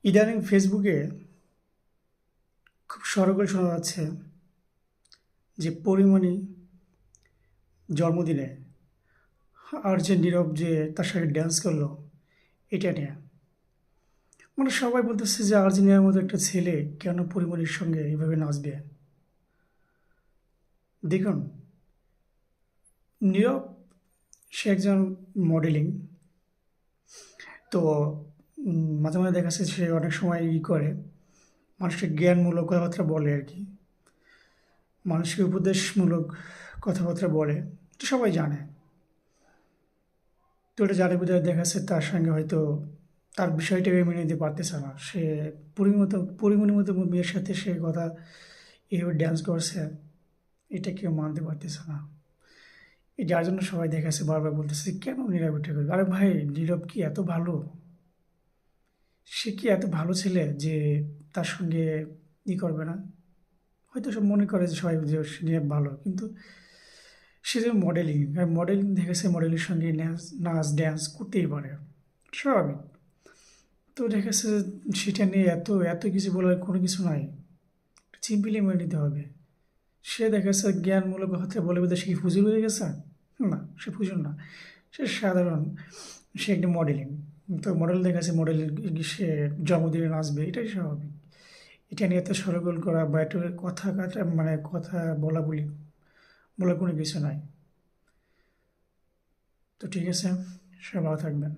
ইদানিং ফেসবুকে খুব সরগোল শোনা যাচ্ছে যে পরিমণি জন্মদিনে আর যে নীরব যে তার সাথে ড্যান্স করলো এটা নিয়ে মানে সবাই বলতেছে যে আর্জেন্টিনার মতো একটা ছেলে কেন পরিমণির সঙ্গে এইভাবে নাচবে। দেখুন, নীরব সে একজন মডেলিং। তো মাঝে মাঝে দেখা যাচ্ছে সে অনেক সময় করে মানুষকে জ্ঞানমূলক কথাবার্তা বলে আর কি, মানুষকে উপদেশমূলক কথাবার্তা বলে। তো সবাই জানে। তো এটা জানে বোধহয় দেখা যাচ্ছে তার সঙ্গে হয়তো তার বিষয়টাকে মেনে নিতে পারতেছে না সে। পরিমণির মতো মেয়ের সাথে সে কথা এইভাবে ড্যান্স করছে, এটা কেউ মানতে পারতেছে না। এই যার জন্য সবাই দেখা যাচ্ছে বারবার বলতেছে কেন নীরব এটা করবে। আরে ভাই, নীরব কি এত ভালো? সে কি এত ভালো ছেলে যে তার সঙ্গে করবে না? হয়তো সব মনে করে যে সবাই যে নীরব ভালো, কিন্তু সে যে মডেলিং, আর মডেলিং দেখেছে মডেলের সঙ্গে নাচ ড্যান্স করতেই পারে, স্বাভাবিক। তো দেখেছে সেটা নিয়ে এত এত কিছু বলার কোনো কিছু নাই, সিম্পলি মেনে নিতে হবে। সে দেখেছে জ্ঞানমূলক কথা বলে বোধহয় সে কি ফুজুর হয়ে গেছে? না, সে ফুজুর না, সে সাধারণ। সে একটা মডেলিং। তো মডেল দেখেছে মডেল সে জন্মদিনে নাচবে, এটাই স্বাভাবিক। এটা নিয়ে এত সরগোল করা বা একটু কথা কাটা মানে কথা বলা বলি বলার কোনো কিছু নাই। তো ঠিক আছে, সবাই ভালো থাকবেন।